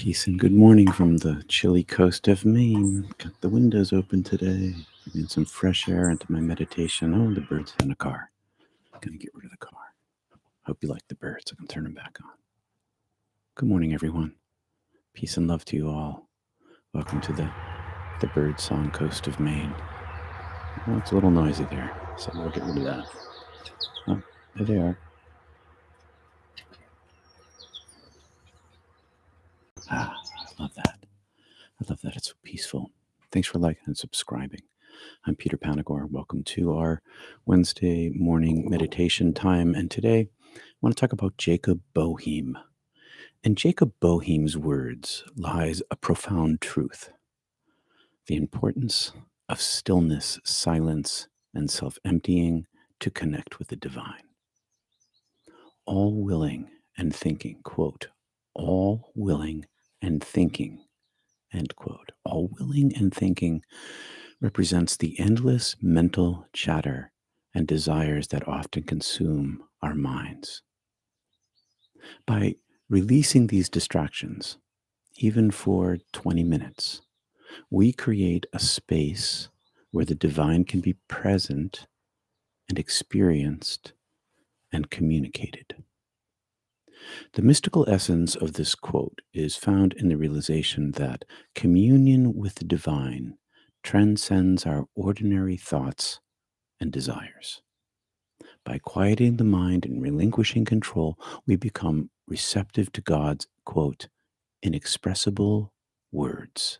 Peace and good morning from the chilly coast of Maine. Got the windows open today. Getting some fresh air into my meditation. Oh, the bird's in a car. Gonna get rid of the car. Hope you like the birds. I can turn them back on. Good morning, everyone. Peace and love to you all. Welcome to the bird song coast of Maine. Oh, it's a little noisy there, so we'll get rid of that. Oh, there they are. Ah, I love that. I love that. It's so peaceful. Thanks for liking and subscribing. I'm Peter Panagore. Welcome to our Wednesday morning meditation time. And today I want to talk about Jakob Böhme. In Jakob Böhme's words lies a profound truth: the importance of stillness, silence, and self-emptying to connect with the divine. All willing and thinking, quote, all willing and thinking, end quote. All willing and thinking represents the endless mental chatter and desires that often consume our minds. By releasing these distractions, even for 20 minutes, we create a space where the divine can be present and experienced and communicated. The mystical essence of this quote is found in the realization that communion with the divine transcends our ordinary thoughts and desires. By quieting the mind and relinquishing control, we become receptive to God's, quote, inexpressible words.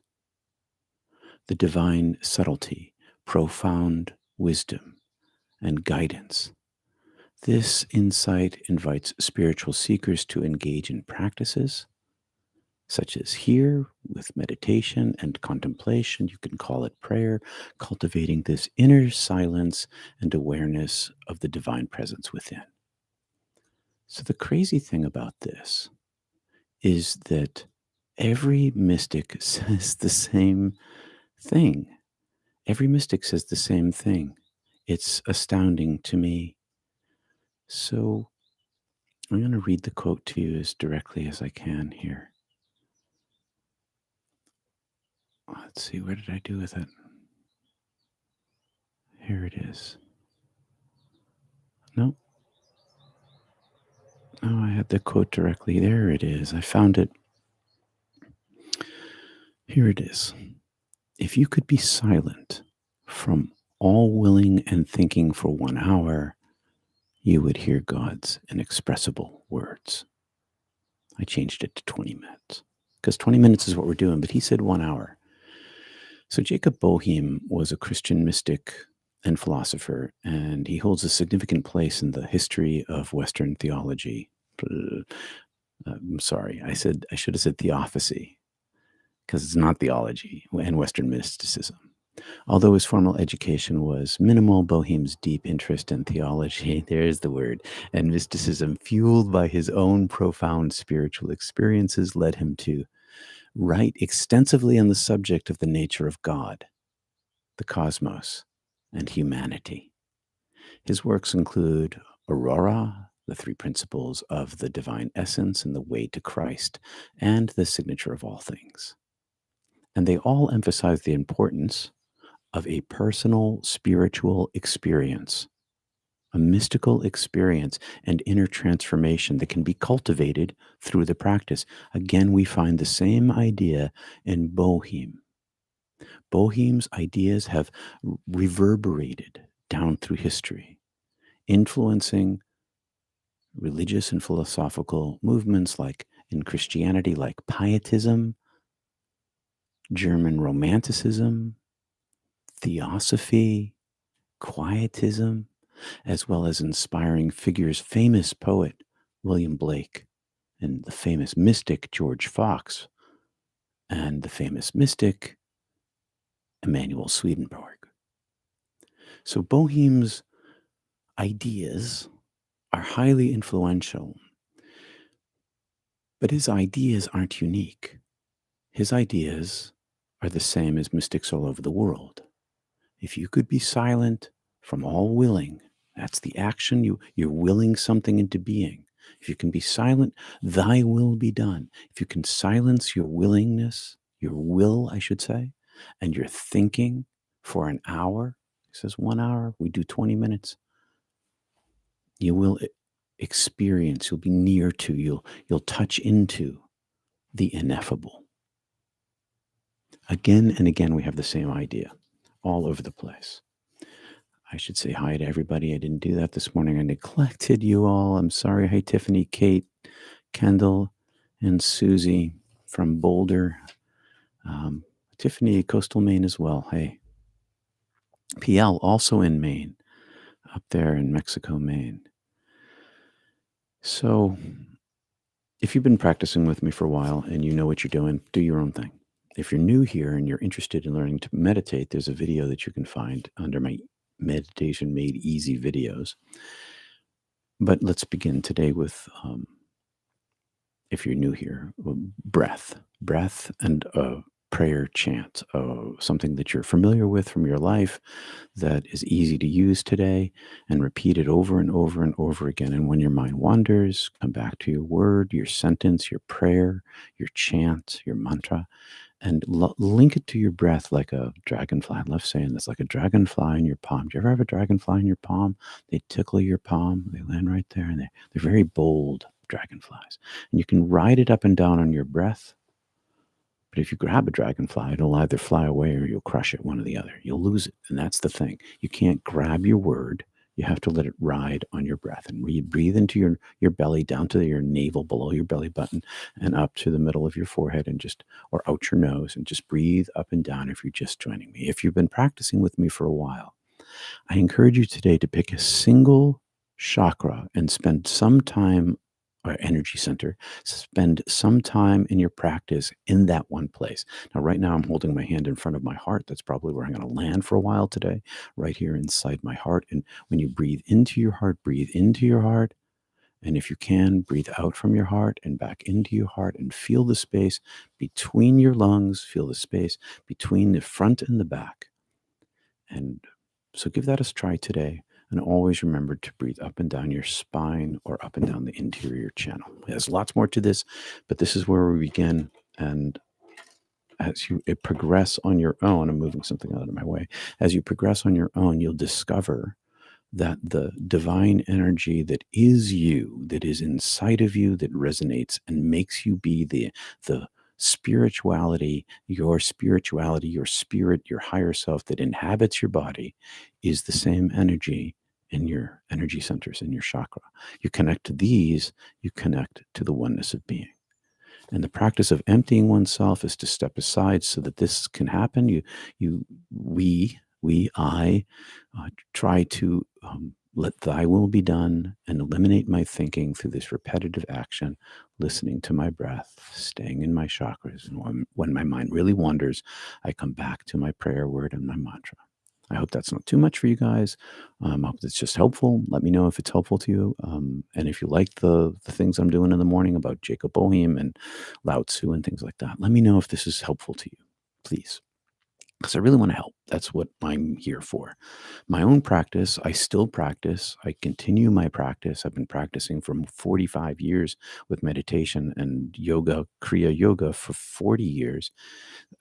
The divine subtlety, profound wisdom, and guidance. This insight invites spiritual seekers to engage in practices such as here with meditation and contemplation. You can call it prayer, cultivating this inner silence and awareness of the divine presence within. So the crazy thing about this is that every mystic says the same thing. Every mystic says the same thing. It's astounding to me. So I'm going to read the quote to you as directly as I can here. Let's see, where did I do with it? Here it is. No. Oh, I had the quote directly. There it is. I found it. Here it is. If you could be silent from all willing and thinking for 1 hour, you would hear God's inexpressible words. I changed it to 20 minutes because 20 minutes is what we're doing, but he said 1 hour. So Jakob Böhme was a Christian mystic and philosopher, and he holds a significant place in the history of Western theology. I'm sorry, I should have said theosophy, because it's not theology, and Western mysticism. Although his formal education was minimal, Böhme's deep interest in theology, there's the word, and mysticism, fueled by his own profound spiritual experiences, led him to write extensively on the subject of the nature of God, the cosmos, and humanity. His works include Aurora, the 3 principles of the divine essence and the way to Christ, and the signature of all things. And they all emphasize the importance of a personal spiritual experience, a mystical experience and inner transformation that can be cultivated through the practice. Again, we find the same idea in Böhme. Böhme's ideas have reverberated down through history, influencing religious and philosophical movements like in Christianity, like Pietism, German Romanticism, Theosophy, Quietism, as well as inspiring figures, famous poet William Blake, and the famous mystic George Fox, and the famous mystic Emanuel Swedenborg. So Böhme's ideas are highly influential, but his ideas aren't unique. His ideas are the same as mystics all over the world. If you could be silent from all willing, that's the action, you're willing something into being. If you can be silent, thy will be done. If you can silence your willingness, your will, I should say, and your thinking for an hour, he says 1 hour, we do 20 minutes, you will experience, you'll be near to, you'll touch into the ineffable. Again and again, we have the same idea all over the place. I should say hi to everybody. I didn't do that this morning. I neglected you all. I'm sorry. Hey, Tiffany, Kate, Kendall, and Susie from Boulder. Tiffany, Coastal Maine as well. Hey. PL, also in Maine, up there in Mexico, Maine. So if you've been practicing with me for a while and you know what you're doing, do your own thing. If you're new here and you're interested in learning to meditate, there's a video that you can find under my Meditation Made Easy videos. But let's begin today with, if you're new here, breath and a prayer chant, something that you're familiar with from your life that is easy to use today, and repeat it over and over and over again. And when your mind wanders, come back to your word, your sentence, your prayer, your chant, your mantra, and link it to your breath like a dragonfly. I love saying this, like a dragonfly in your palm. Do you ever have a dragonfly in your palm? They tickle your palm. They land right there, and they're very bold dragonflies. And you can ride it up and down on your breath. But if you grab a dragonfly, it'll either fly away or you'll crush it, one or the other. You'll lose it. And that's the thing. You can't grab your word. You have to let it ride on your breath. And you breathe into your belly, down to your navel, below your belly button, and up to the middle of your forehead, and or out your nose, and just breathe up and down if you're just joining me. If you've been practicing with me for a while, I encourage you today to pick a single chakra and spend some time, or energy center, spend some time in your practice in that one place. Now, right now, I'm holding my hand in front of my heart. That's probably where I'm going to land for a while today, right here inside my heart. And when you breathe into your heart, breathe into your heart. And if you can, breathe out from your heart and back into your heart, and feel the space between your lungs, feel the space between the front and the back. And so give that a try today. And always remember to breathe up and down your spine, or up and down the interior channel. There's lots more to this, but this is where we begin. And as you progress on your own, I'm moving something out of my way. As you progress on your own, you'll discover that the divine energy that is you, that is inside of you, that resonates and makes you be the spirituality, your spirit, your higher self that inhabits your body, is the same energy in your energy centers, in your chakra. You connect to these, you connect to the oneness of being. And the practice of emptying oneself is to step aside so that this can happen. I try to let thy will be done and eliminate my thinking through this repetitive action, listening to my breath, staying in my chakras. And when my mind really wanders, I come back to my prayer word and my mantra. I hope that's not too much for you guys. I hope it's just helpful. Let me know if it's helpful to you. And if you like the things I'm doing in the morning about Jakob Böhme and Lao Tzu and things like that, let me know if this is helpful to you, please. Because I really want to help. That's what I'm here for. My own practice, I still practice. I continue my practice. I've been practicing for 45 years with meditation and yoga, Kriya Yoga, for 40 years.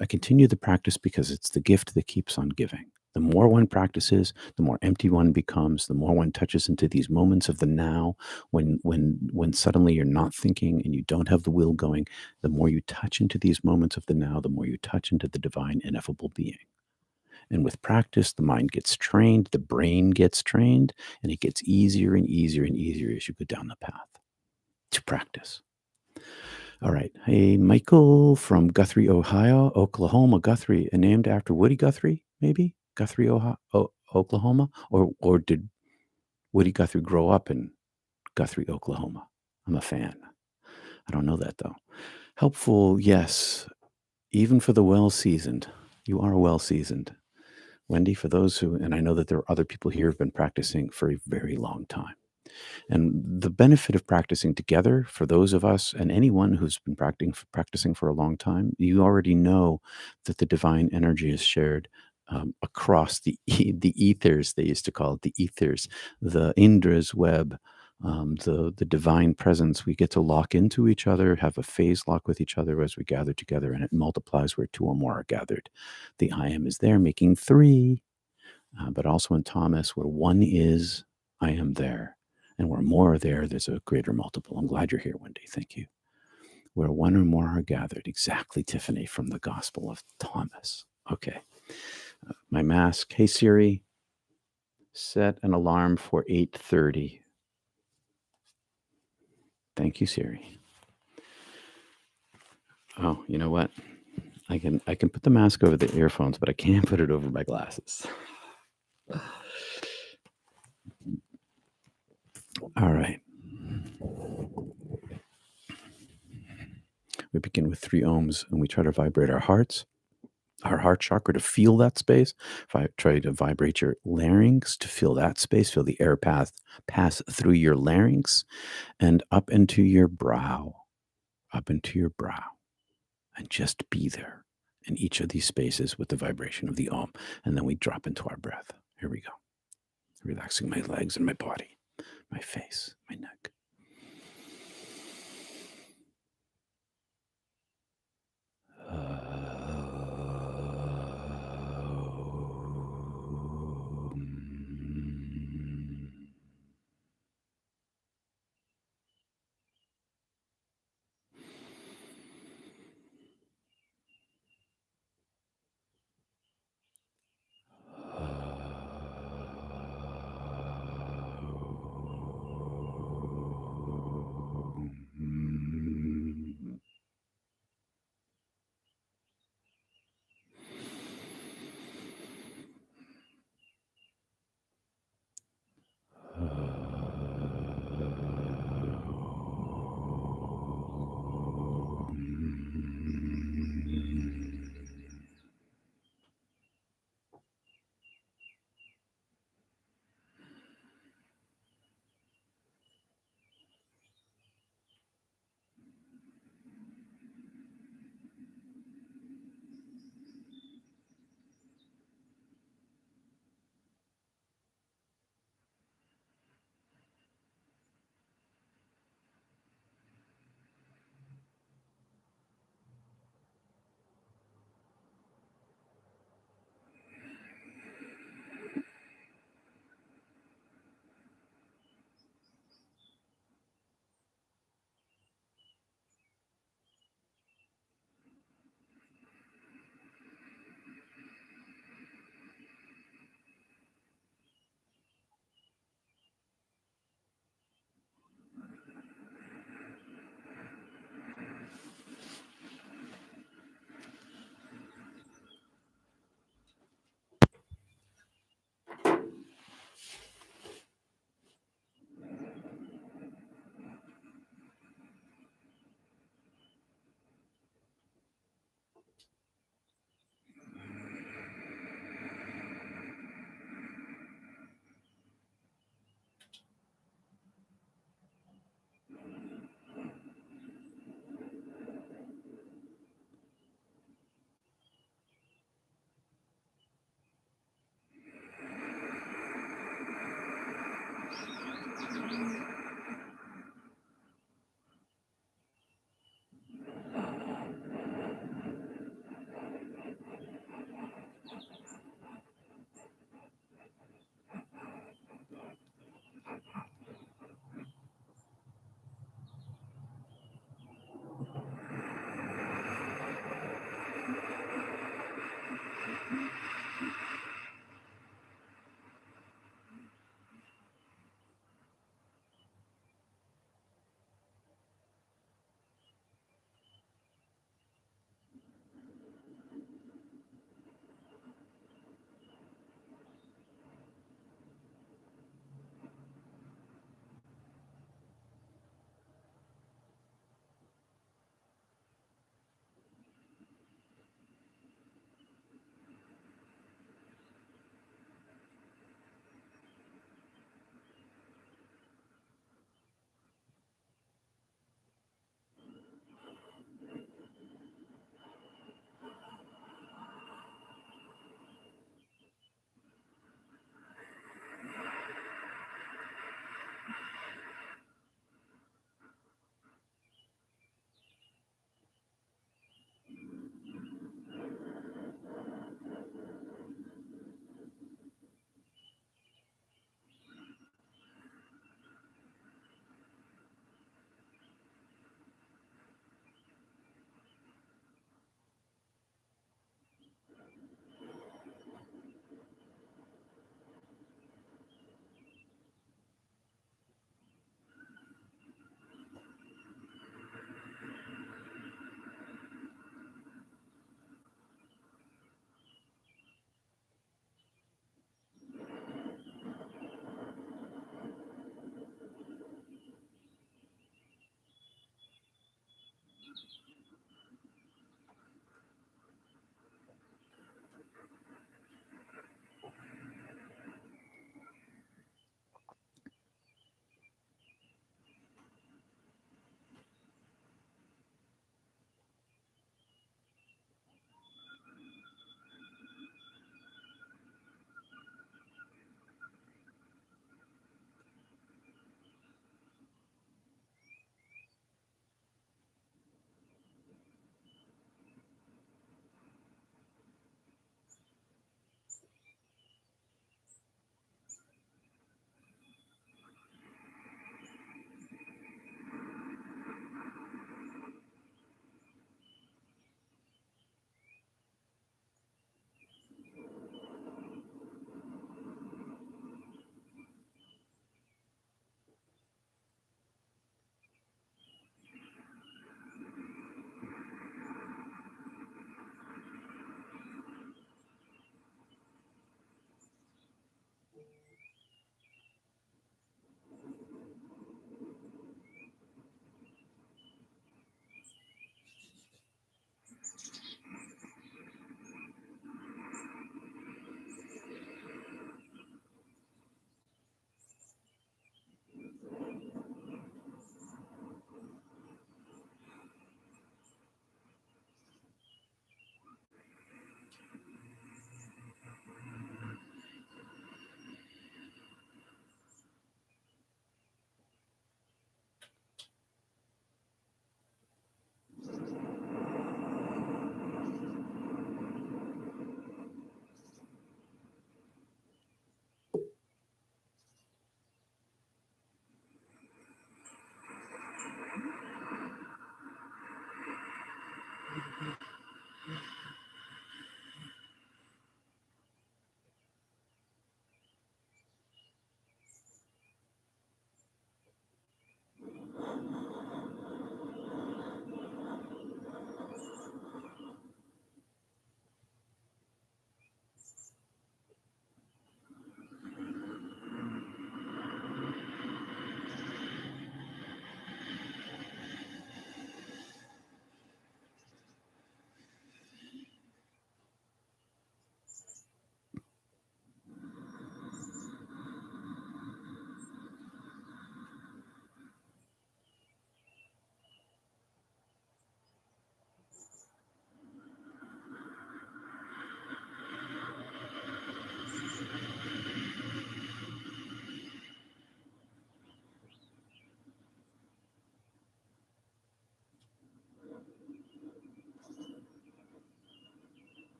I continue the practice because it's the gift that keeps on giving. The more one practices, the more empty one becomes, the more one touches into these moments of the now, when suddenly you're not thinking and you don't have the will going. The more you touch into these moments of the now, the more you touch into the divine ineffable being. And with practice, the mind gets trained, the brain gets trained, and it gets easier and easier and easier as you go down the path to practice. All right. Hey, Michael from Guthrie, Ohio, Oklahoma. Guthrie, named after Woody Guthrie, maybe? Guthrie, Ohio, Oklahoma? Or did Woody Guthrie grow up in Guthrie, Oklahoma? I'm a fan. I don't know that, though. Helpful, yes. Even for the well-seasoned. You are well-seasoned. Wendy, for those who, and I know that there are other people here who have been practicing for a very long time. And the benefit of practicing together, for those of us and anyone who's been practicing for a long time, you already know that the divine energy is shared across the ethers. They used to call it the ethers, the Indra's web, the divine presence. We get to lock into each other, have a phase lock with each other as we gather together, and it multiplies where two or more are gathered. The I am is there, making three, but also in Thomas, where one is, I am there. And where more are there, there's a greater multiple. I'm glad you're here, Wendy. Thank you. Where one or more are gathered. Exactly, Tiffany, from the Gospel of Thomas. Okay. My mask. Hey, Siri, set an alarm for 8:30. Thank you, Siri. Oh, you know what? I can put the mask over the earphones, but I can't put it over my glasses. All right. We begin with 3 ohms, and we try to vibrate our hearts, our heart chakra, to feel that space. Try to vibrate your larynx to feel that space. Feel the air pass through your larynx and up into your brow, and just be there in each of these spaces with the vibration of the Om. And then we drop into our breath. Here we go. Relaxing my legs and my body, my face, my neck.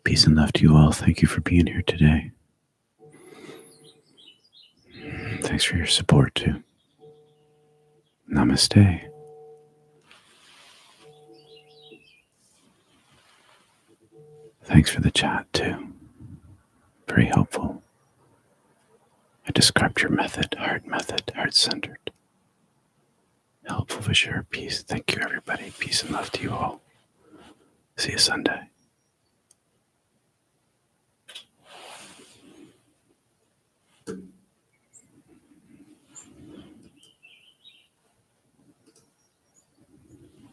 Peace and love to you all. Thank you for being here today. Thanks for your support too. Namaste. Thanks for the chat too. Very helpful. I described your method, heart-centered. Helpful for sure. Peace. Thank you, everybody. Peace and love to you all. See you Sunday.